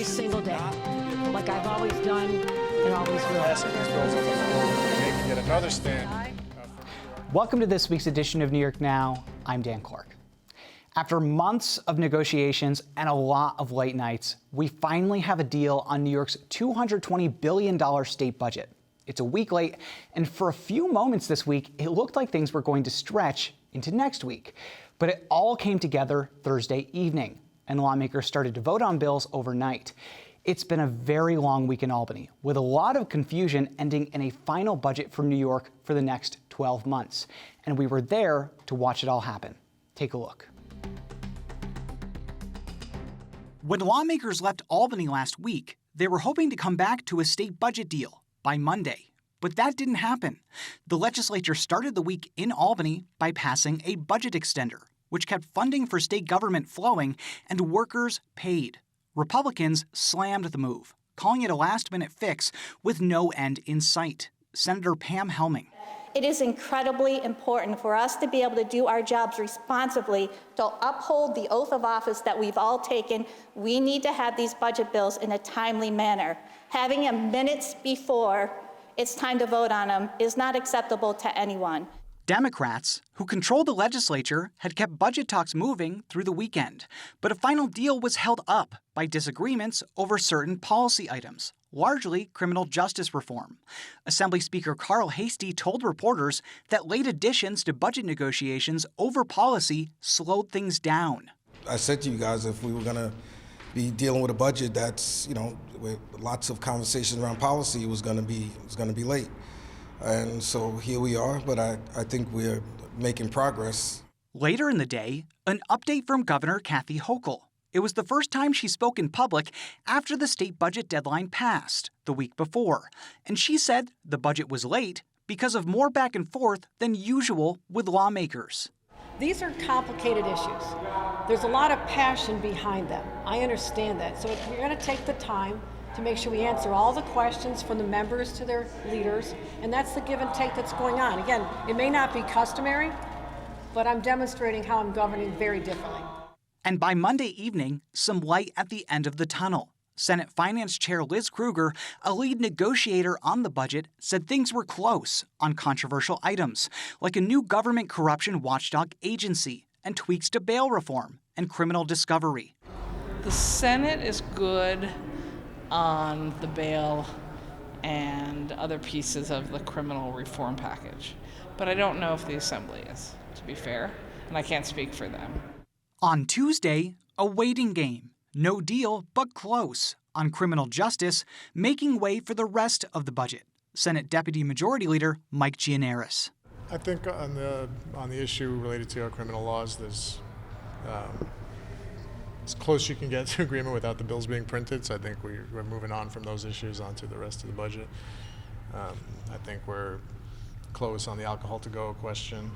single day, like I've always done and always will. Passing these bills on the floor, making yet another stand. Welcome to this week's edition of New York Now. I'm Dan Clark. After months of negotiations and a lot of late nights, we finally have a deal on New York's $220 billion state budget. It's a week late, and for a few moments this week, it looked like things were going to stretch into next week. But it all came together Thursday evening, and lawmakers started to vote on bills overnight. It's been a very long week in Albany, with a lot of confusion ending in a final budget for New York for the next 12 months. And we were there to watch it all happen. Take a look. When lawmakers left Albany last week, they were hoping to come back to a state budget deal by Monday. But that didn't happen. The legislature started the week in Albany by passing a budget extender, which kept funding for state government flowing and workers paid. Republicans slammed the move, calling it a last-minute fix with no end in sight. Senator Pam Helming. It is incredibly important for us to be able to do our jobs responsibly, to uphold the oath of office that we've all taken. We need to have these budget bills in a timely manner. Having them minutes before it's time to vote on them is not acceptable to anyone. Democrats, who control the legislature, had kept budget talks moving through the weekend, but a final deal was held up by disagreements over certain policy items, largely criminal justice reform. Assembly Speaker Carl Heastie told reporters that late additions to budget negotiations over policy slowed things down. I said to you guys, if we were going to be dealing with a budget that's, with lots of conversation around policy, it was going to be late. And so here we are, but I think we're making progress. Later in the day, an update from Governor Kathy Hochul. It was the first time she spoke in public after the state budget deadline passed the week before. And she said the budget was late because of more back and forth than usual with lawmakers. These are complicated issues. There's a lot of passion behind them. I understand that. So we're going to take the time to make sure we answer all the questions from the members to their leaders, and that's the give and take that's going on. Again, it may not be customary, but I'm demonstrating how I'm governing very differently. And by Monday evening, some light at the end of the tunnel. Senate Finance Chair Liz Krueger, a lead negotiator on the budget, said things were close on controversial items, like a new government corruption watchdog agency and tweaks to bail reform and criminal discovery. The Senate is good on the bail and other pieces of the criminal reform package. But I don't know if the Assembly is, to be fair, and I can't speak for them. On Tuesday, a waiting game. No deal, but close, on criminal justice, making way for the rest of the budget. Senate Deputy Majority Leader Mike Gianaris. I think on the issue related to our criminal laws, there's as close you can get to agreement without the bills being printed. So I think we're moving on from those issues onto the rest of the budget. I think we're close on the alcohol to go question.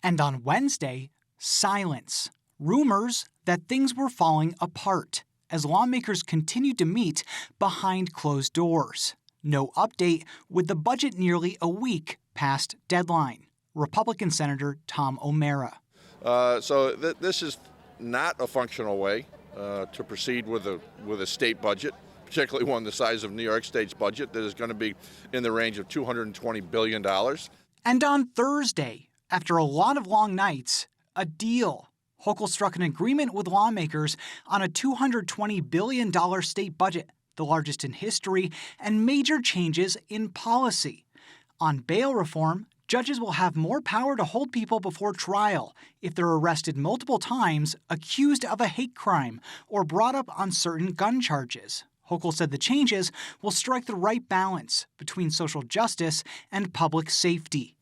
And on Wednesday, silence. Rumors that things were falling apart as lawmakers continued to meet behind closed doors. No update with the budget nearly a week past deadline. Republican Senator Tom O'Mara. This is not a functional way to proceed with a state budget, particularly one the size of New York State's budget that is going to be in the range of $220 billion. And on Thursday, after a lot of long nights, a deal. Hochul struck an agreement with lawmakers on a $220 billion state budget, the largest in history, and major changes in policy. On bail reform, judges will have more power to hold people before trial if they're arrested multiple times, accused of a hate crime, or brought up on certain gun charges. Hochul said the changes will strike the right balance between social justice and public safety.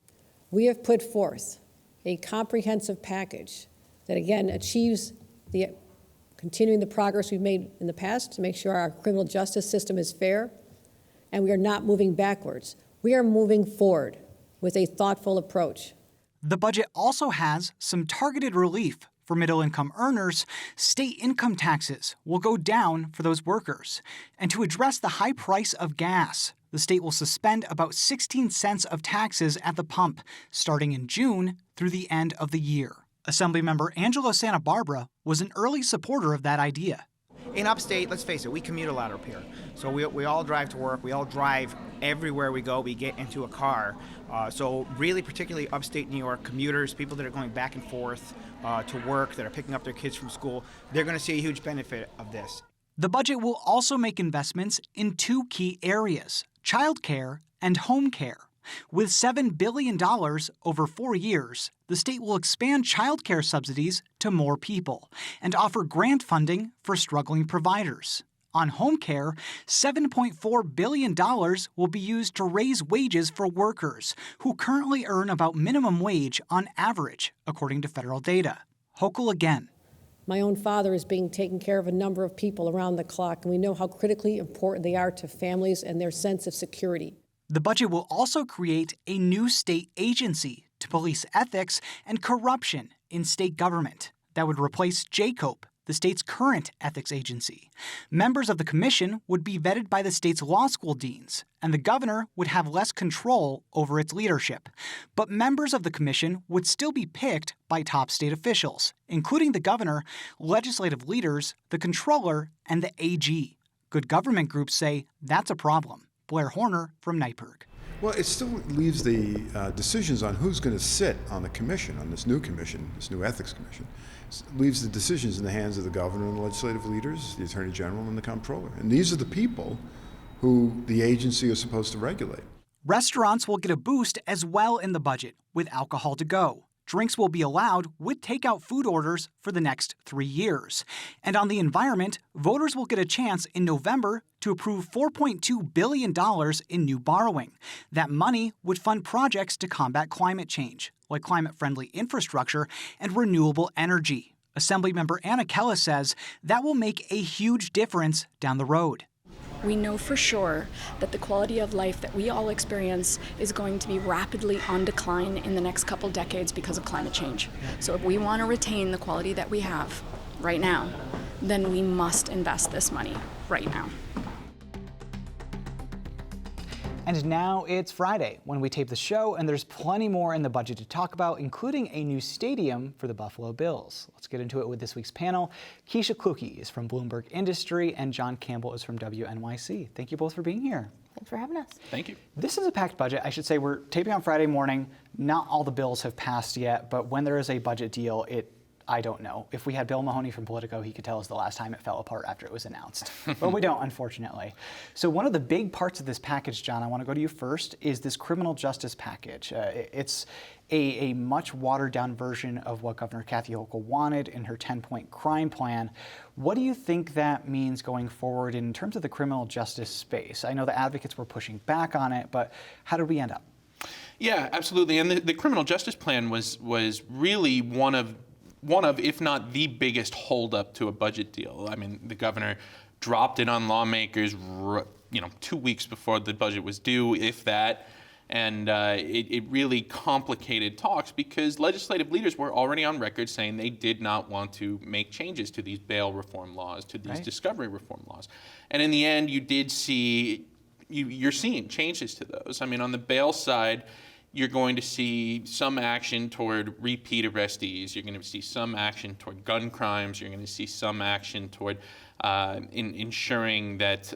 We have put forth a comprehensive package that, again, achieves continuing the progress we've made in the past to make sure our criminal justice system is fair, and we are not moving backwards. We are moving forward with a thoughtful approach. The budget also has some targeted relief for middle-income earners. State income taxes will go down for those workers. And to address the high price of gas, the state will suspend about 16 cents of taxes at the pump, starting in June through the end of the year. Assemblymember Angelo Santa Barbara was an early supporter of that idea. in upstate, let's face it, we commute a lot up here. So we all drive to work. We all drive everywhere we go. We get into a car. So really, particularly upstate New York, commuters, people that are going back and forth to work, that are picking up their kids from school, they're going to see a huge benefit of this. The budget will also make investments in two key areas, childcare and home care. With $7 billion over 4 years, the state will expand childcare subsidies to more people and offer grant funding for struggling providers. On home care, $7.4 billion will be used to raise wages for workers who currently earn about minimum wage on average, according to federal data. Hochul again. My own father is being taken care of a number of people around the clock, and we know how critically important they are to families and their sense of security. The budget will also create a new state agency to police ethics and corruption in state government that would replace JCOPE, the state's current ethics agency. Members of the commission would be vetted by the state's law school deans, and the governor would have less control over its leadership. But members of the commission would still be picked by top state officials, including the governor, legislative leaders, the controller, and the AG. Good government groups say that's a problem. Blair Horner from NYPIRG. Well, it still leaves the decisions on who's going to sit on the commission, on this new commission, this new ethics commission, leaves the decisions in the hands of the governor and the legislative leaders, the attorney general and the comptroller. And these are the people who the agency is supposed to regulate. Restaurants will get a boost as well in the budget with alcohol to go. Drinks will be allowed with takeout food orders for the next 3 years. And on the environment, voters will get a chance in November to approve $4.2 billion in new borrowing. That money would fund projects to combat climate change, like climate-friendly infrastructure and renewable energy. Assemblymember Anna Kella says that will make a huge difference down the road. We know for sure that the quality of life that we all experience is going to be rapidly on decline in the next couple decades because of climate change. So if we want to retain the quality that we have right now, then we must invest this money right now. And now it's Friday when we tape the show, and there's plenty more in the budget to talk about, including a new stadium for the Buffalo Bills. Let's get into it with this week's panel. Keisha Kluge is from Bloomberg Industry, and John Campbell is from WNYC. Thank you both for being here. Thanks for having us. Thank you. This is a packed budget. I should say we're taping on Friday morning. Not all the bills have passed yet, but when there is a budget deal, I don't know. If we had Bill Mahoney from Politico, he could tell us the last time it fell apart after it was announced. But we don't, unfortunately. So one of the big parts of this package, John, I want to go to you first, is this criminal justice package. It's a much watered-down version of what Governor Kathy Hochul wanted in her 10-point crime plan. What do you think that means going forward in terms of the criminal justice space? I know the advocates were pushing back on it, but how did we end up? Yeah, absolutely. And the criminal justice plan was really one of, if not the biggest holdup to a budget deal. I mean, the governor dropped it on lawmakers, 2 weeks before the budget was due, if that. And it really complicated talks because legislative leaders were already on record saying they did not want to make changes to these bail reform laws, to these discovery reform laws. And in the end, you did see, you're seeing changes to those. I mean, on the bail side, you're going to see some action toward repeat arrestees. You're going to see some action toward gun crimes. You're going to see some action toward ensuring that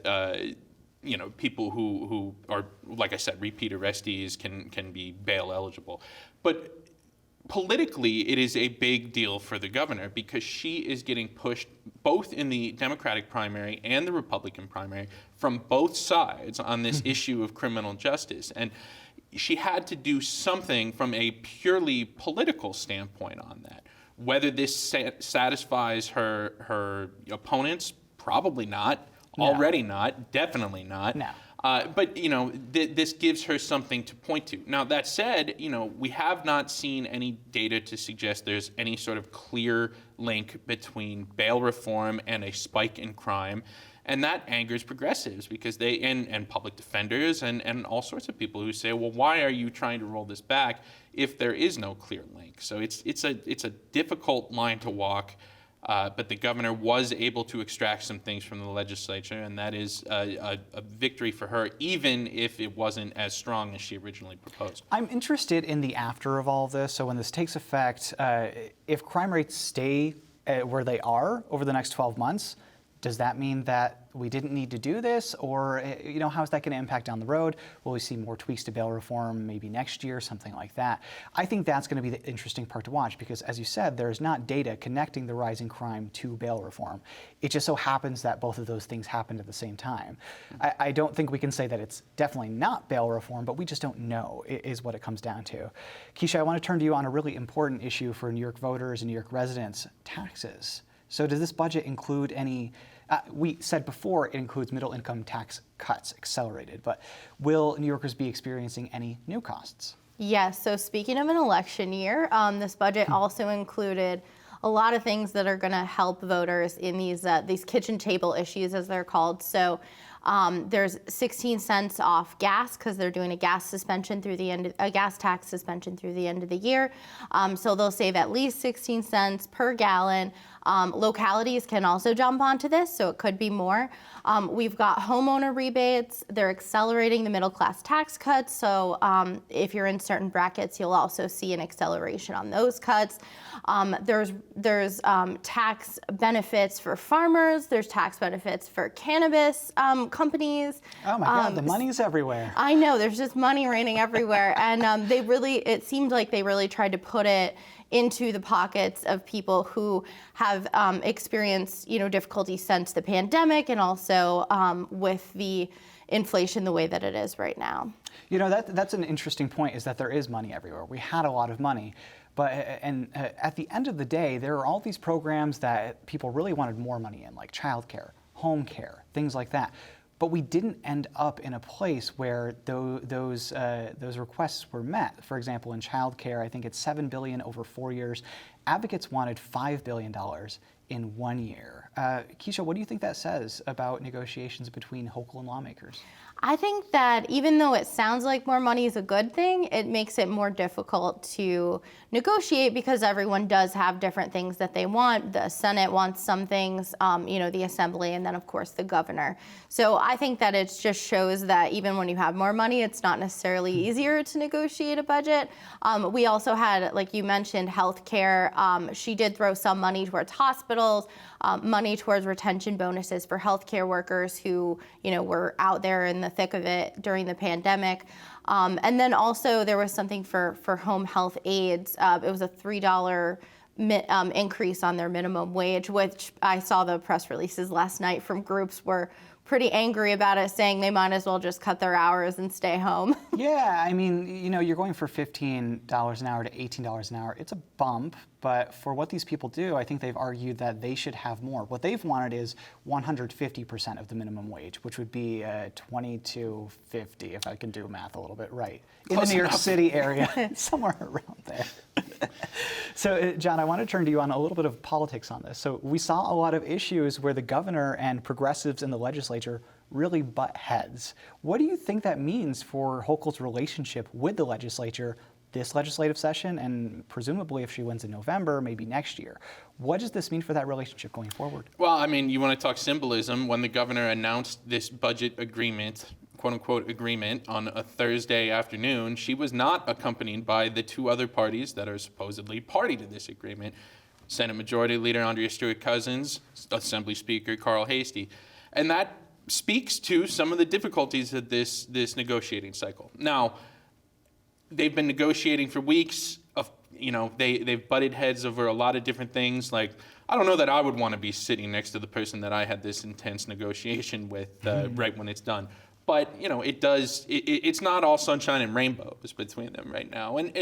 people who are, like I said, repeat arrestees can be bail eligible. But politically, it is a big deal for the governor because she is getting pushed both in the Democratic primary and the Republican primary from both sides on this issue of criminal justice. And she had to do something from a purely political standpoint on that. Whether this satisfies her opponents, probably not. No. Already not. Definitely not. No. But this gives her something to point to. Now that said, we have not seen any data to suggest there's any sort of clear link between bail reform and a spike in crime. And that angers progressives because they and public defenders and all sorts of people who say, well, why are you trying to roll this back if there is no clear link? So it's a difficult line to walk, but the governor was able to extract some things from the legislature, and that is a victory for her, even if it wasn't as strong as she originally proposed. I'm interested in the after of all of this. So when this takes effect, if crime rates stay where they are over the next 12 months, Does that mean that we didn't need to do this, or how is that going to impact down the road? Will we see more tweaks to bail reform maybe next year, something like that? I think that's going to be the interesting part to watch because, as you said, there's not data connecting the rising crime to bail reform. It just so happens that both of those things happened at the same time. I don't think we can say that it's definitely not bail reform, but we just don't know is what it comes down to. Keisha, I want to turn to you on a really important issue for New York voters and New York residents, taxes. So does this budget include any? We said before it includes middle income tax cuts accelerated, but will New Yorkers be experiencing any new costs? Yes, so speaking of an election year, this budget also included a lot of things that are going to help voters in these kitchen table issues, as they're called. So there's 16 cents off gas because they're doing a gas suspension through the end, a gas tax suspension through the end of the year. So they'll save at least 16 cents per gallon. Localities can also jump onto this, so it could be more. We've got homeowner rebates. They're accelerating the middle class tax cuts. So if you're in certain brackets, you'll also see an acceleration on those cuts. There's tax benefits for farmers. There's tax benefits for cannabis companies. Oh my God, the money's everywhere. I know, there's just money raining everywhere. And it seemed like they really tried to put it into the pockets of people who have experienced, difficulty since the pandemic and also with the inflation the way that it is right now. That's an interesting point, is that there is money everywhere. We had a lot of money. But at the end of the day, there are all these programs that people really wanted more money in, like childcare, home care, things like that. But we didn't end up in a place where those requests were met. For example, in childcare, I think it's $7 billion over 4 years. Advocates wanted $5 billion in 1 year. Keisha, what do you think that says about negotiations between Hochul and lawmakers? I think that even though it sounds like more money is a good thing, it makes it more difficult to negotiate because everyone does have different things that they want. The Senate wants some things, the Assembly, and then of course the governor. So I think that it just shows that even when you have more money, it's not necessarily easier to negotiate a budget. We also had, like you mentioned, healthcare. She did throw some money towards hospitals, money towards retention bonuses for healthcare workers who, were out there in the thick of it during the pandemic. And then also there was something for home health aides. It was a $3 increase on their minimum wage, which I saw the press releases last night from groups were pretty angry about it, saying they might as well just cut their hours and stay home. Yeah, I mean, you're going for $15 an hour to $18 an hour. It's a bump, but for what these people do, I think they've argued that they should have more. What they've wanted is 150% of the minimum wage, which would be $22.50, if I can do math a little bit right, in the New York City area, somewhere around there. So, John, I want to turn to you on a little bit of politics on this. So we saw a lot of issues where the governor and progressives in the legislature really butt heads. What do you think that means for Hochul's relationship with the legislature this legislative session, and presumably if she wins in November, maybe next year? What does this mean for that relationship going forward? Well, I mean, you want to talk symbolism. When the governor announced this budget agreement, quote-unquote agreement, on a Thursday afternoon, she was not accompanied by the two other parties that are supposedly party to this agreement, Senate Majority Leader Andrea Stewart-Cousins, Assembly Speaker Carl Heastie. And that speaks to some of the difficulties of this negotiating cycle. Now, they've been negotiating for weeks. They've butted heads over a lot of different things. Like, I don't know that I would want to be sitting next to the person that I had this intense negotiation with right when it's done. But, it's not all sunshine and rainbows between them right now. And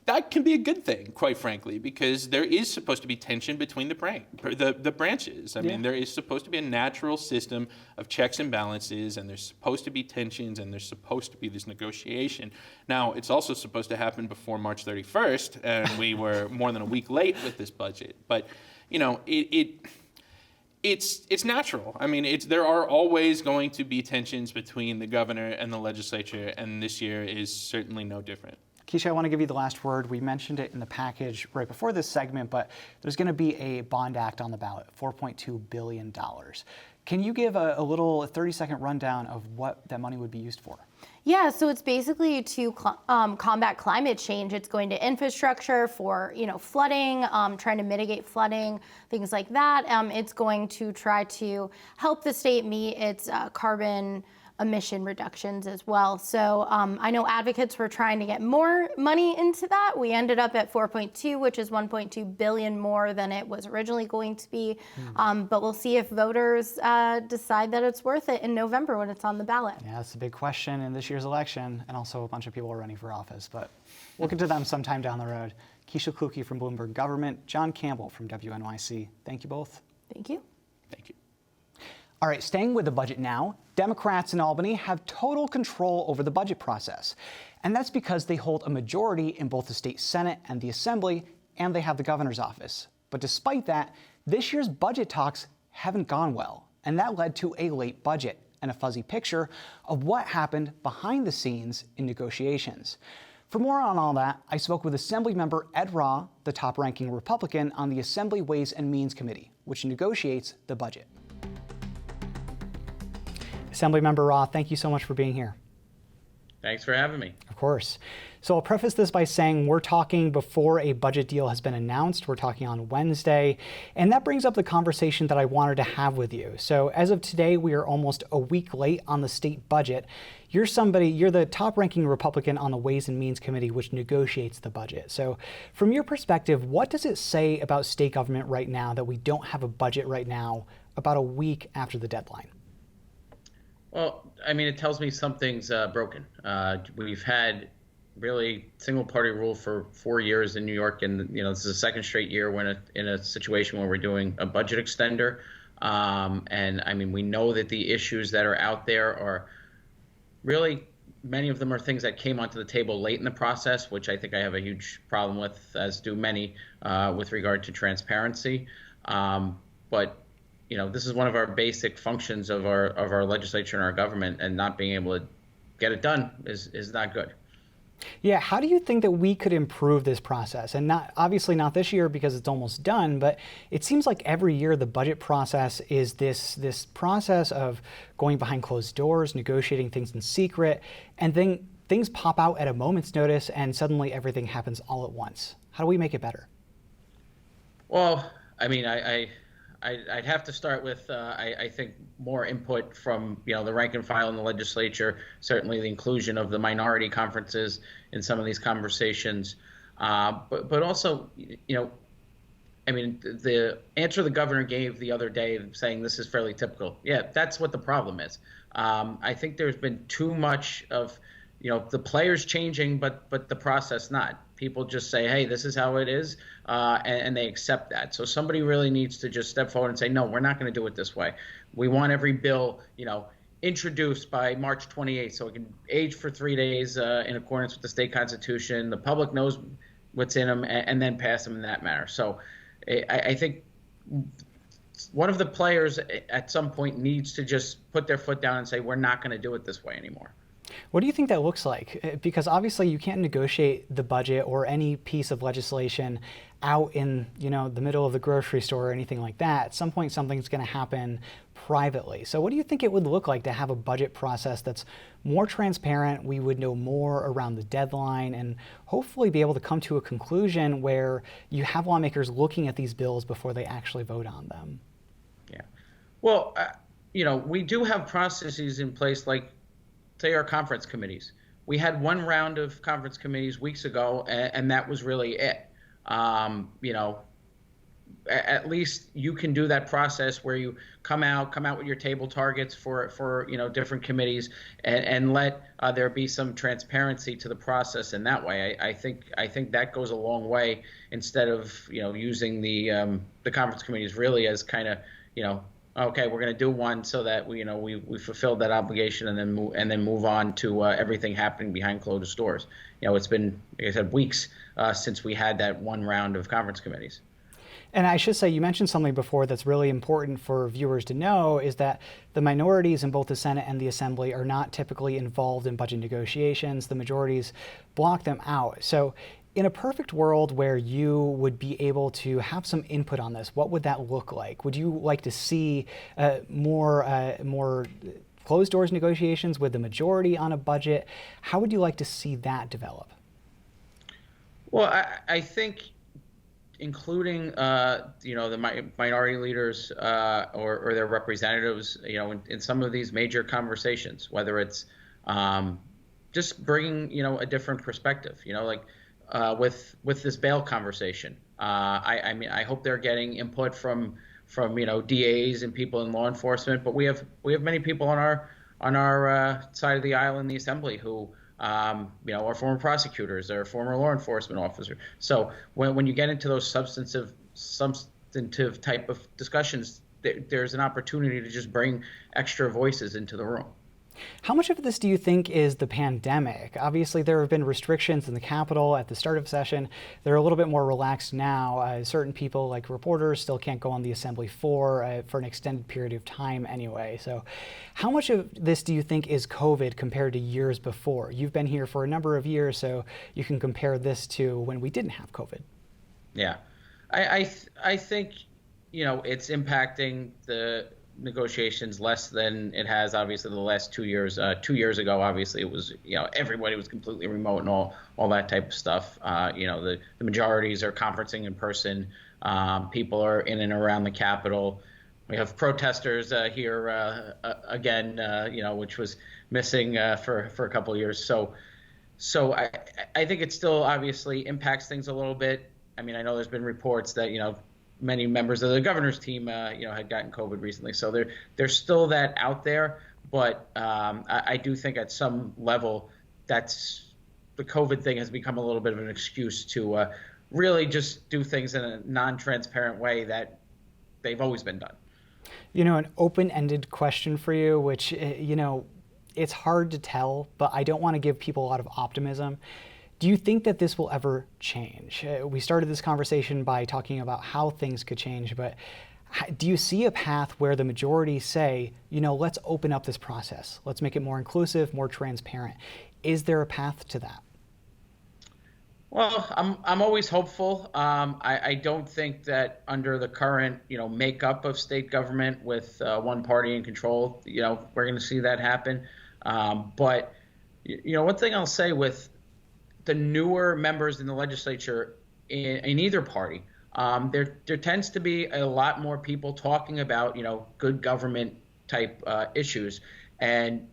that can be a good thing, quite frankly, because there is supposed to be tension between the branches. I mean, there is supposed to be a natural system of checks and balances, and there's supposed to be tensions, and there's supposed to be this negotiation. Now, it's also supposed to happen before March 31st, and we were more than a week late with this budget. But, it's natural. I mean, there are always going to be tensions between the governor and the legislature, and this year is certainly no different. Keisha, I want to give you the last word. We mentioned it in the package right before this segment, but there's going to be a bond act on the ballot, $4.2 billion. Can you give a little 30-second rundown of what that money would be used for? Yeah, so it's basically to combat climate change. It's going to infrastructure for, flooding, trying to mitigate flooding, things like that. It's going to try to help the state meet its carbon emission reductions as well. So I know advocates were trying to get more money into that. We ended up at 4.2, which is 1.2 billion more than it was originally going to be. But we'll see if voters decide that it's worth it in November when it's on the ballot. Yeah, that's a big question in this year's election, and also a bunch of people are running for office. But we'll get to them sometime down the road. Keisha Kluge from Bloomberg Government, John Campbell from WNYC. Thank you both. Thank you. Thank you. All right, staying with the budget now, Democrats in Albany have total control over the budget process. And that's because they hold a majority in both the state Senate and the Assembly, and they have the governor's office. But despite that, this year's budget talks haven't gone well. And that led to a late budget and a fuzzy picture of what happened behind the scenes in negotiations. For more on all that, I spoke with Assemblymember Ed Raw, the top-ranking Republican on the Assembly Ways and Means Committee, which negotiates the budget. Assemblymember Raw, thank you so much for being here. Thanks for having me. Of course. So I'll preface this by saying we're talking before a budget deal has been announced. We're talking on Wednesday. And that brings up the conversation that I wanted to have with you. So as of today, we are almost a week late on the state budget. You're the top-ranking Republican on the Ways and Means Committee, which negotiates the budget. So from your perspective, what does it say about state government right now that we don't have a budget right now, about a week after the deadline? Well, I mean, it tells me something's broken. We've had really single-party rule for 4 years in New York, and this is the second straight year when in a situation where we're doing a budget extender. And I mean, we know that the issues that are out there are really, many of them are things that came onto the table late in the process, which I think I have a huge problem with, as do many, with regard to transparency. But this is one of our basic functions of our legislature and our government, and not being able to get it done is not good. Yeah, how do you think that we could improve this process? And obviously not this year because it's almost done, but it seems like every year the budget process is this process of going behind closed doors, negotiating things in secret, and then things pop out at a moment's notice and suddenly everything happens all at once. How do we make it better? Well, I mean, I'd have to start with, I think, more input from, the rank and file in the legislature, certainly the inclusion of the minority conferences in some of these conversations. But also, I mean, the answer the governor gave the other day saying this is fairly typical. Yeah, that's what the problem is. I think there's been too much of, the players changing, but the process not. People just say, hey, this is how it is, and they accept that. So somebody really needs to just step forward and say, no, we're not going to do it this way. We want every bill, introduced by March 28th so it can age for 3 days in accordance with the state constitution. The public knows what's in them, and then pass them in that manner. So I think one of the players at some point needs to just put their foot down and say, we're not going to do it this way anymore. What do you think that looks like? Because obviously you can't negotiate the budget or any piece of legislation out in, the middle of the grocery store or anything like that. At some point, something's going to happen privately. So what do you think it would look like to have a budget process that's more transparent? We would know more around the deadline and hopefully be able to come to a conclusion where you have lawmakers looking at these bills before they actually vote on them. Yeah. Well, we do have processes in place, like, say, our conference committees. We had one round of conference committees weeks ago, and that was really it. At least you can do that process where you come out with your table targets for different committees, and let there be some transparency to the process in that way. I think that goes a long way, instead of using the conference committees really as kind of okay, we're going to do one so that we fulfilled that obligation, and then move on to everything happening behind closed doors. It's been, like I said, weeks since we had that one round of conference committees. And I should say, you mentioned something before that's really important for viewers to know, is that the minorities in both the Senate and the Assembly are not typically involved in budget negotiations. The majorities block them out. So in a perfect world where you would be able to have some input on this, what would that look like? Would you like to see more closed doors negotiations with the majority on a budget. How would you like to see that develop? Well, I think including the minority leaders or their representatives, in some of these major conversations, whether it's just bringing a different perspective, with this bail conversation. I mean, I hope they're getting input from DAs and people in law enforcement, but we have many people on our side of the aisle in the assembly who are former prosecutors or former law enforcement officers. So when you get into those substantive type of discussions, there's an opportunity to just bring extra voices into the room. How much of this do you think is the pandemic? Obviously, there have been restrictions in the Capitol at the start of session. They're a little bit more relaxed now. Certain people, like reporters, still can't go on the Assembly floor for an extended period of time anyway. So how much of this do you think is COVID compared to years before? You've been here for a number of years, so you can compare this to when we didn't have COVID. Yeah, I think, it's impacting the negotiations less than it has obviously the last 2 years. 2 years ago, obviously it was, everybody was completely remote and all that type of stuff. The majorities are conferencing in person. People are in and around the Capitol. We have protesters here again, which was missing for a couple of years. So I think it still obviously impacts things a little bit. I mean, I know there's been reports that, many members of the governor's team, had gotten COVID recently. So there's still that out there. But I do think at some level the COVID thing has become a little bit of an excuse to really just do things in a non-transparent way that they've always been done. An open-ended question for you, which, it's hard to tell, but I don't want to give people a lot of optimism. Do you think that this will ever change? We started this conversation by talking about how things could change, but do you see a path where the majority say, let's open up this process, let's make it more inclusive, more transparent? Is there a path to that? Well, I'm always hopeful. I don't think that under the current makeup of state government with one party in control, we're going to see that happen. But one thing I'll say with the newer members in the legislature in either party, there tends to be a lot more people talking about good government type issues. And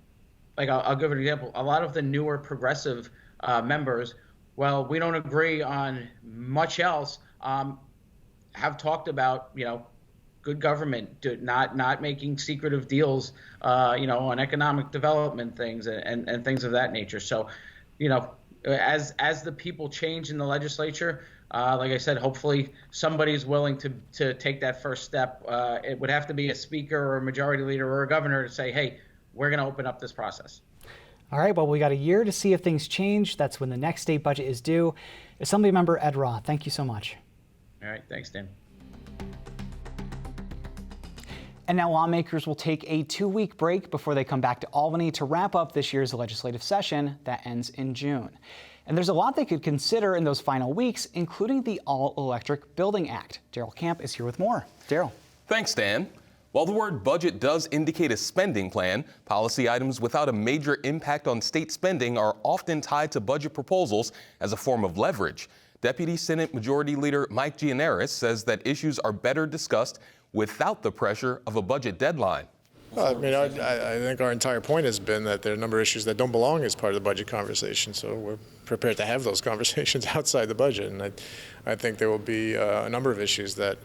I'll give an example. A lot of the newer progressive members, well, we don't agree on much else, have talked about good government, not making secretive deals, on economic development things and things of that nature. So, as the people change in the legislature, like I said, hopefully somebody's willing to take that first step. It would have to be a speaker or a majority leader or a governor to say, hey, we're going to open up this process. All right, well, we got a year to see if things change. That's when the next state budget is due. Assemblymember Ed Roth, thank you so much. All right, thanks, Dan. And now lawmakers will take a 2-week break before they come back to Albany to wrap up this year's legislative session that ends in June. And there's a lot they could consider in those final weeks, including the All-Electric Building Act. Daryl Camp is here with more. Daryl. Thanks, Dan. While the word budget does indicate a spending plan, policy items without a major impact on state spending are often tied to budget proposals as a form of leverage. Deputy Senate Majority Leader Mike Gianaris says that issues are better discussed without the pressure of a budget deadline. Well, I mean, I think our entire point has been that there are a number of issues that don't belong as part of the budget conversation, so we're prepared to have those conversations outside the budget. And I think there will be a number of issues that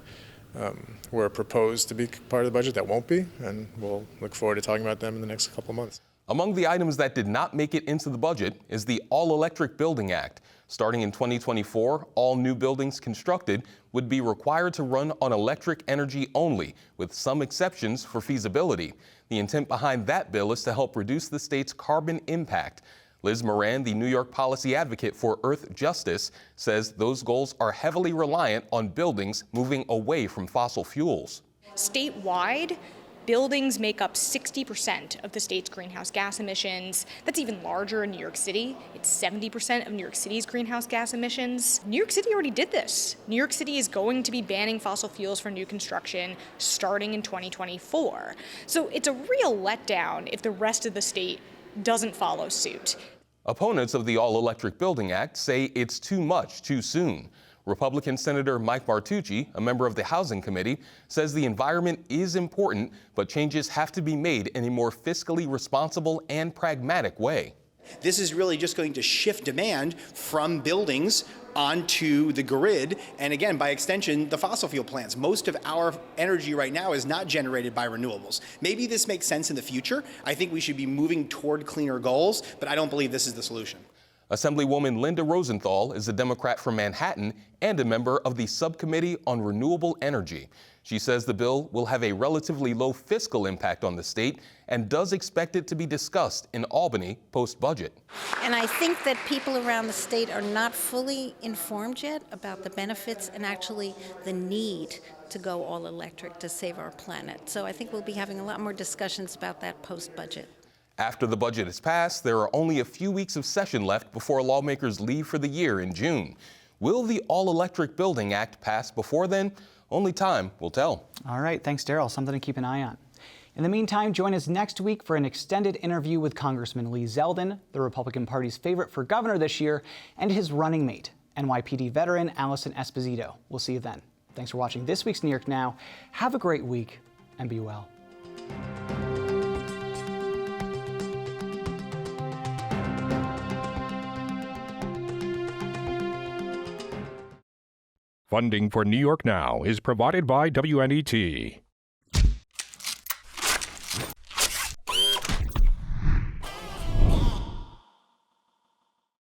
were proposed to be part of the budget that won't be, and we'll look forward to talking about them in the next couple of months. Among the items that did not make it into the budget is the All-Electric Building Act. Starting in 2024, all new buildings constructed would be required to run on electric energy only, with some exceptions for feasibility. The intent behind that bill is to help reduce the state's carbon impact. Liz Moran, the New York policy advocate for Earth Justice, says those goals are heavily reliant on buildings moving away from fossil fuels. Statewide, buildings make up 60% of the state's greenhouse gas emissions. That's even larger in New York City. It's 70% of New York City's greenhouse gas emissions. New York City already did this. New York City is going to be banning fossil fuels for new construction starting in 2024. So it's a real letdown if the rest of the state doesn't follow suit. Opponents of the All-Electric Building Act say it's too much too soon. Republican Senator Mike Martucci, a member of the Housing Committee, says the environment is important, but changes have to be made in a more fiscally responsible and pragmatic way. This is really just going to shift demand from buildings onto the grid, and again, by extension, the fossil fuel plants. Most of our energy right now is not generated by renewables. Maybe this makes sense in the future. I think we should be moving toward cleaner goals, but I don't believe this is the solution. Assemblywoman Linda Rosenthal is a Democrat from Manhattan and a member of the Subcommittee on Renewable Energy. She says the bill will have a relatively low fiscal impact on the state and does expect it to be discussed in Albany post-budget. And I think that people around the state are not fully informed yet about the benefits and actually the need to go all electric to save our planet. So I think we'll be having a lot more discussions about that post-budget. After the budget is passed, there are only a few weeks of session left before lawmakers leave for the year in June. Will the All-Electric Building Act pass before then? Only time will tell. All right, thanks, Daryl. Something to keep an eye on. In the meantime, join us next week for an extended interview with Congressman Lee Zeldin, the Republican Party's favorite for governor this year, and his running mate, NYPD veteran Allison Esposito. We'll see you then. Thanks for watching this week's New York Now. Have a great week and be well. Funding for New York Now is provided by WNET.